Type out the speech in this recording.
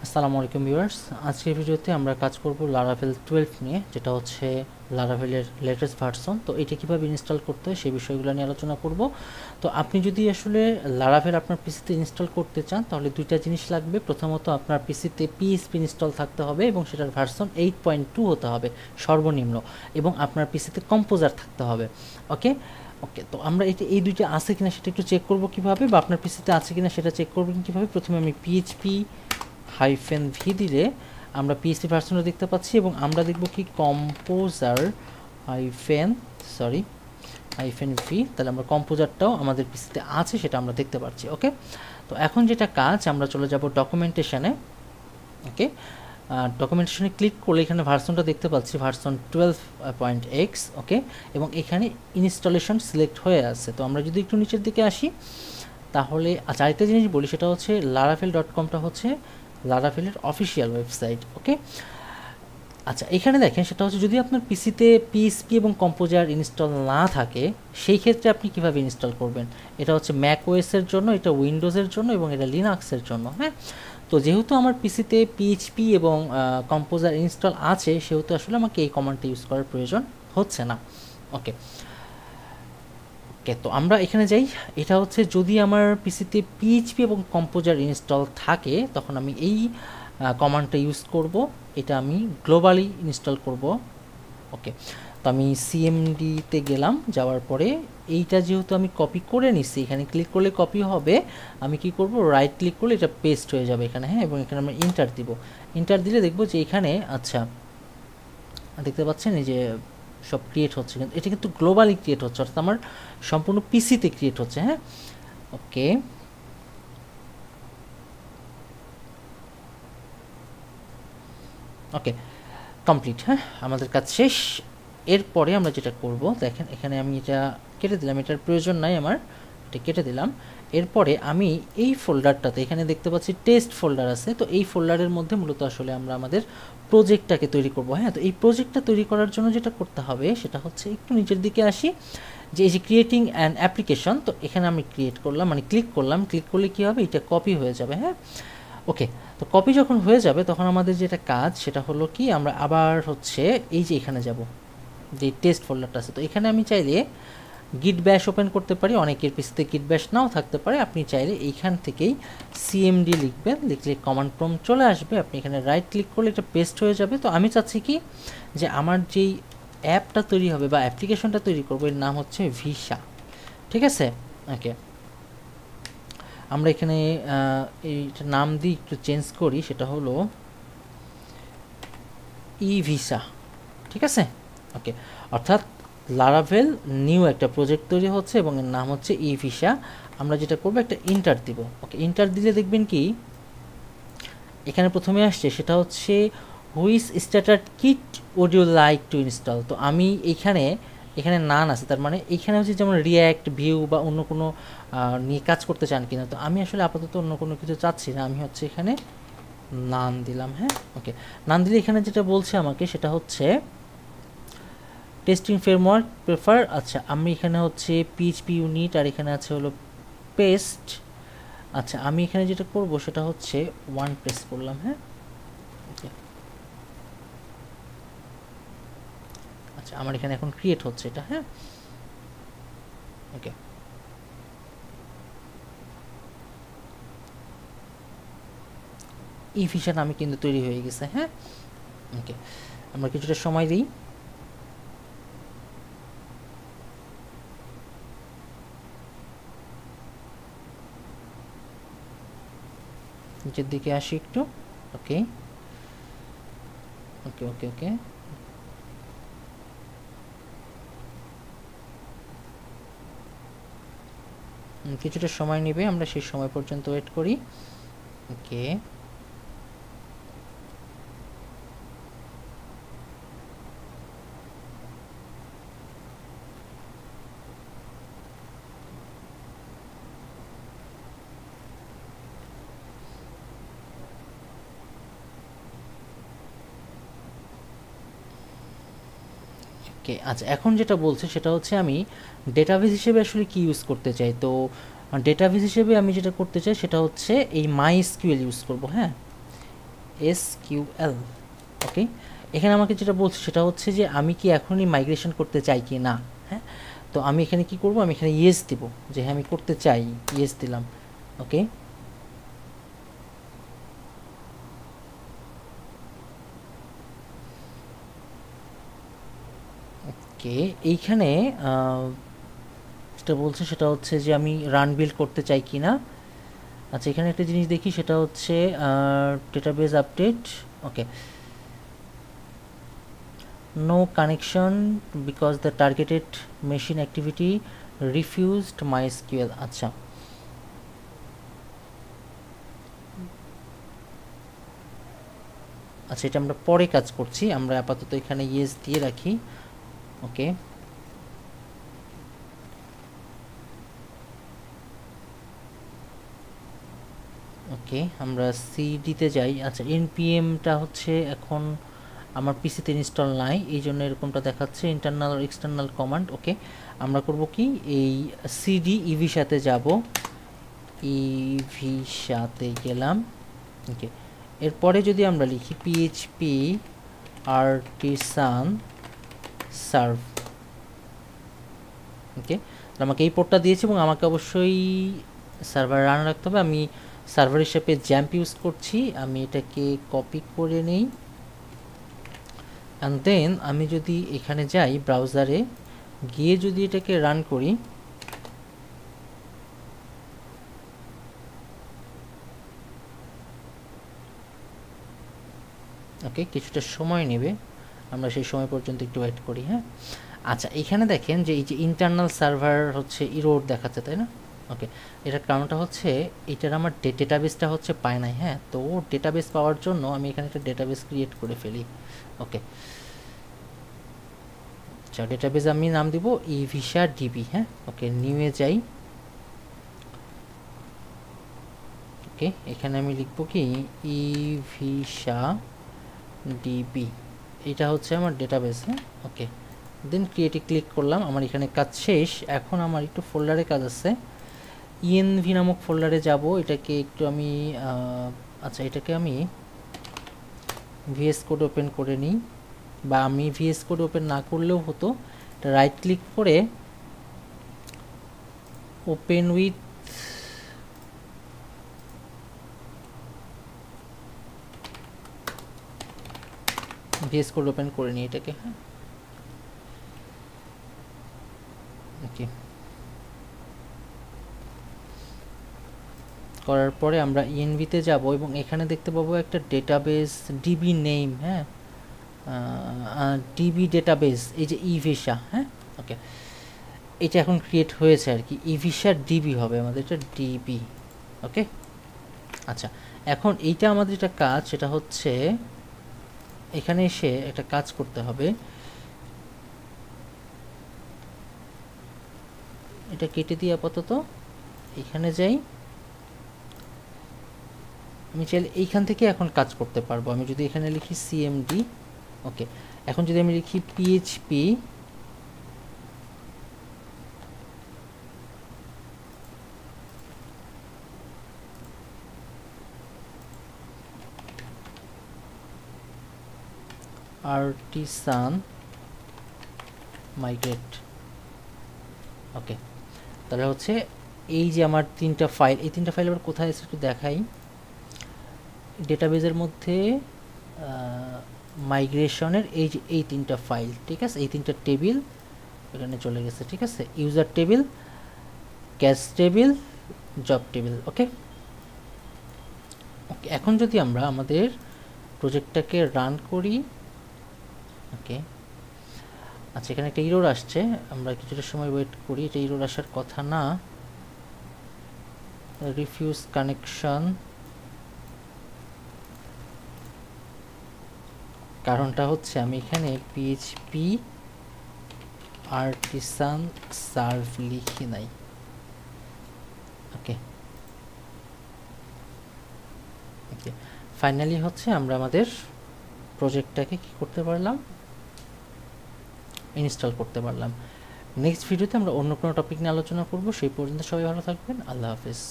আসসালামু আলাইকুম ভিউয়ার্স, আজকের ভিডিওতে আমরা কাজ করব লারাভেল 12 নিয়ে, যেটা হচ্ছে লারাভেলের লেটেস্ট ভার্সন। তো এটা কীভাবে ইনস্টল করতে হয় সেই বিষয়গুলো নিয়ে আলোচনা করব। তো আপনি যদি আসলে লারাভেল আপনার পিসিতে ইনস্টল করতে চান তাহলে দুইটা জিনিস লাগবে। প্রথমত আপনার পিসিতে পিএইচপি ইনস্টল থাকতে হবে এবং সেটার ভার্সন 8.2 হতে হবে সর্বনিম্ন, এবং আপনার পিসিতে কম্পোজার থাকতে হবে। ওকে ওকে তো আমরা এই দুইটা আছে কিনা সেটা একটু চেক করব কীভাবে, বা আপনার পিসিতে আছে কিনা সেটা চেক করবেন কীভাবে। প্রথমে আমি PHP-v দিলে আমরা পিএইচপি ভার্সনটা দেখতে পাচ্ছি, এবং আমরা দেখব কি কম্পোজার হাইফেন ভি, তাহলে আমরা কম্পোজারটাও আমাদের পিসিতে আছে সেটা আমরা দেখতে পাচ্ছি। ওকে, তো এখন যেটা কাজ, আমরা চলে যাব ডকুমেন্টেশনে। ওকে, ডকুমেন্টেশনে ক্লিক করলে এখানে ভার্সনটা দেখতে পাচ্ছি, ভার্সন 12.x। ওকে, এবং এখানে ইনস্টলেশন সিলেক্ট হয়ে আছে। তো আমরা যদি একটু নিচের দিকে আসি তাহলে আরেকটা জিনিস বলি, সেটা হচ্ছে laravel.com-টা হচ্ছে লারাভেলের অফিসিয়াল ওয়েবসাইট। ওকে, আচ্ছা এখানে দেখেন, সেটা হচ্ছে যদি আপনার পিসিতে পিএইচপি এবং কম্পোজার ইনস্টল না থাকে সেই ক্ষেত্রে আপনি কিভাবে ইনস্টল করবেন। এটা হচ্ছে ম্যাক ওএসের জন্য, এটা উইন্ডোজের জন্য, এবং এটা লিনাক্সের জন্য। হ্যাঁ, তো যেহেতু আমার পিসিতে পিএইচপি এবং কম্পোজার ইনস্টল আছে, সেহেতু আসলে আমাকে এই কমান্ডটা ইউজ করার প্রয়োজন হচ্ছে না। ওকে ওকে, তো আমরা এখানে যাই। এটা হচ্ছে যদি আমার পিসিতে পিএইচপি এবং কম্পোজার ইনস্টল থাকে তখন আমি এই কমান্ডটা ইউজ করব। এটা আমি গ্লোবালি ইনস্টল করব। ওকে, তো আমি সিএমডিতে গেলাম, যাওয়ার পরে এইটা যেহেতু আমি কপি করে নিচ্ছি, এখানে ক্লিক করলে কপি হবে। আমি কি করব, রাইট ক্লিক করলে এটা পেস্ট হয়ে যাবে এখানে। হ্যাঁ, এবং এখানে আমরা ইন্টার দিব। ইন্টার দিলে দেখব যে এখানে, আচ্ছা দেখতে পাচ্ছেন এই যে সব ক্রিয়েট হচ্ছে, কিন্তু এটা কিন্তু গ্লোবালি ক্রিয়েট হচ্ছে, অর্থাৎ আমার সম্পূর্ণ পিসিতে ক্রিয়েট হচ্ছে। হ্যাঁ, ওকে ওকে কমপ্লিট। হ্যাঁ, আমাদের কাজ শেষ। এরপরে আমরা যেটা করব, দেখেন এখানে আমি এটা কেটে দিলাম, এটার প্রয়োজন নাই আমার, এটা কেটে দিলাম। এরপরে আমি এই ফোল্ডারটাতে, এখানে দেখতে পাচ্ছি টেস্ট ফোল্ডার আছে, তো এই ফোল্ডারের মধ্যে মূলত আসলে আমরা আমাদের প্রজেক্টটাকে তৈরি করব। হ্যাঁ, তো এই প্রজেক্টটা তৈরি করার জন্য যেটা করতে হবে সেটা হচ্ছে, একটু নিচের দিকে আসি, যে এই যে ক্রিয়েটিং অ্যান অ্যাপ্লিকেশন, তো এখানে আমি ক্রিয়েট করলাম, মানে ক্লিক করলাম। ক্লিক করলে কী হবে, এটা কপি হয়ে যাবে। হ্যাঁ, ওকে, তো কপি যখন হয়ে যাবে তখন আমাদের যেটা কাজ সেটা হলো কি, আমরা আবার হচ্ছে এই যে এখানে যাব, যে টেস্ট ফোল্ডারটা আছে, তো এখানে আমি চাইলে গিট ব্যাশ ওপেন করতে পারি। অনেকের পিসিতে গিট ব্যাশ নাও থাকতে পারে, আপনি চাইলে এইখান থেকেই সিএমডি লিখবেন, লিখলে কমান্ড প্রম্পট চলে আসবে। আপনি এখানে রাইট ক্লিক করলে এটা পেস্ট হয়ে যাবে। তো আমি চাচ্ছি কি, যে আমার যেই অ্যাপটা তৈরি হবে বা অ্যাপ্লিকেশনটা তৈরি করবো, এর নাম হচ্ছে ভিসা। ঠিক আছে, ওকে, আমরা এখানে এইটা নাম দিই, একটু চেঞ্জ করি, সেটা হলো ই ভিসা। ঠিক আছে, ওকে, অর্থাৎ লারাভেল নিউ একটা প্রজেক্ট তৈরি হচ্ছে এবং এর নাম হচ্ছে ই ভিসা। আমরা যেটা করবো, একটা ইন্টার দিব। ওকে, ইন্টার দিলে দেখবেন কি এখানে প্রথমে আসছে, সেটা হচ্ছে which starter kit would you like to install. তো আমি এখানে নান আছে, তার মানে এখানে হচ্ছে যেমন রিয়্যাক্ট, ভিউ বা অন্য কোনো নিয়ে কাজ করতে চান কিনা। তো আমি আসলে আপাতত অন্য কোনো কিছু চাচ্ছি না, আমি হচ্ছে এখানে নান দিলাম। হ্যাঁ, ওকে, নান দিলে এখানে যেটা বলছে আমাকে সেটা হচ্ছে টেস্টিং ফ্রেমওয়ার্ক প্রেফার। আচ্ছা, আমি এখানে হচ্ছে পিএইচপি ইউনিট, আর এখানে আছে হলো পেস্ট। আচ্ছা, আমি এখানে যেটা করব সেটা হচ্ছে ওয়ান প্রেস করলাম। হ্যাঁ, ওকে, আচ্ছা আমার এখানে এখন ক্রিয়েট হচ্ছে এটা। হ্যাঁ, ওকে, ই ভিসা নামে কিন্তু তৈরি হয়ে গেছে। হ্যাঁ, ওকে, আমরা কিছুটা সময় দিই। নিচের দিকে আসি একটু। ওকে ওকে ওকে ওকে কিছুটা সময় নেবে, আমরা সেই সময় পর্যন্ত ওয়েট করি। ওকে, ওকে, আচ্ছা এখন যেটা বলছে সেটা হচ্ছে আমি ডেটাবেস হিসেবে আসলে কি ইউজ করতে চাই। তো ডেটাবেস হিসেবে আমি যেটা করতে চাই সেটা হচ্ছে এই মাই এসকিউএল ইউজ করব। হ্যাঁ, SQL। ওকে, এখানে আমাকে যেটা বলছে সেটা হচ্ছে যে আমি কি এখনই মাইগ্রেশন করতে চাই কি না। হ্যাঁ, তো আমি এখানে কি করব, আমি এখানে ইয়েস দিব, যে হ্যাঁ আমি করতে চাই, ইয়েস দিলাম। ওকে, ওকে, এইখানে যেটা বলছে সেটা হচ্ছে যে আমি রান বিল্ড করতে চাই কি না। আচ্ছা, এখানে একটা জিনিস দেখি, সেটা হচ্ছে database update. Okay, no connection because the targeted machine activity refused MySQL। আচ্ছা, আচ্ছা, এটা আমরা পরে কাজ করছি, আমরা আপাতত এখানে ইয়েস দিয়ে রাখি। ওকে, ওকে, আমরা সিডিতে যাই। আচ্ছা, npmটা হচ্ছে এখন আমার পিসিতে ইনস্টল নাই, এই জন্য এরকমটা দেখাচ্ছে, ইন্টারনাল আর এক্সটার্নাল কমান্ড। ওকে, আমরা করব কি, এই সিডি ইভি সাথে যাব, ইভি সাথে গেলাম। ওকে, এরপরে যদি আমরা লিখি পিএইচপি আর্টিসান সার্ভ। ওকে, আমাকে এই পোর্টটা দিয়েছে এবং আমাকে অবশ্যই সার্ভার রান রাখতে হবে। আমি সার্ভার হিসেবে জ্যাম্প ইউজ করছি, আমি এটাকে কপি করে নেই। অ্যান্ড দেন আমি যদি এখানে যাই ব্রাউজারে গিয়ে যদি এটাকে রান করি, ওকে, কিছুটা সময় নেবে, আমরা সেই সময় পর্যন্ত একটু ওয়েট করি। হ্যাঁ, আচ্ছা, এখানে দেখেন যে এই যে ইন্টারনাল সার্ভার হচ্ছে ইরোর দেখাচ্ছে, তাই না। ওকে, এটার কারণটা হচ্ছে এটার আমার ডেটাবেসটা হচ্ছে পায় নাই। হ্যাঁ, তো ডেটাবেস পাওয়ার জন্য আমি এখানে একটা ডেটাবেস ক্রিয়েট করে ফেলি। ওকে, আচ্ছা, ডেটাবেস আমি নাম দিব ইভিসা ডিবি। হ্যাঁ, ওকে, নিউয়ে যাই। ওকে, এখানে আমি লিখব কি ইভিসা ডিবি, এটা হচ্ছে আমার ডেটাবেস। হ্যাঁ, ওকে, দেন ক্রিয়েটে ক্লিক করলাম, আমার এখানে কাজ শেষ। এখন আমার একটু ফোল্ডারে কাজ আছে, ইএনভি নামক ফোল্ডারে যাব, এটাকে একটু আমি আচ্ছা, এটাকে আমি ভিএস কোড ওপেন করে নিই, বা আমি ভিএস কোড ওপেন না করলেও হতো, এটা রাইট ক্লিক করে open with VS code open করে নিই এটাকে। হ্যাঁ, ওকে, করার পরে আমরা ইএনভিতে যাব এবং এখানে দেখতে পাবো একটা ডেটাবেস ডিবি নেম। হ্যাঁ, ডিবি ডেটাবেস, এই যে ইভিসা। হ্যাঁ, ওকে, এটা এখন ক্রিয়েট হয়েছে আর কি, ইভিসা ডিবি হবে আমাদের, এটা ডিবি। ওকে, আচ্ছা, এখন এইটা আমাদের যেটা কাজ সেটা হচ্ছে এখানে এসে একটা কাজ করতে হবে, এটা কেটে দিয়ে আপাতত এখানে যাই। আমি চাইলে এইখান থেকে এখন কাজ করতে পারবো, আমি যদি এখানে লিখি সিএমডি। ওকে, এখন যদি আমি লিখি পিএইচপি আর্টিসান মাইগ্রেট। ওকে, তাহলে হচ্ছে এই যে আমার তিনটা ফাইল, এই তিনটা ফাইল আবার কোথায় আছে একটু দেখাই। ডেটাবেজের মধ্যে মাইগ্রেশনের এই যে এই তিনটা ফাইল, ঠিক আছে, এই তিনটা টেবিল এখানে চলে গেছে। ঠিক আছে, user table, cash table, job table. Okay, okay, এখন যদি আমরা আমাদের প্রজেক্টটাকে রান করি। ওকে, আচ্ছা, এখানে একটা ইরোর আসছে, আমরা কিছুটা সময় ওয়েট করি, এটা ইরোর আসার কথা না। রিফিউজ কানেকশন, কারণটা হচ্ছে আমি এখানে পিএইচপি আর্টিসান সার্ভ লিখি নাই। ওকে, ওকে, ফাইনালি হচ্ছে আমরা আমাদের প্রজেক্টটাকে কি করতে পারলাম, ইনস্টল করতে পারলাম। নেক্সট ভিডিওতে আমরা অন্য কোনো টপিক নিয়ে আলোচনা করব, সেই পর্যন্ত সবাই ভালো থাকবেন, আল্লাহ হাফেজ।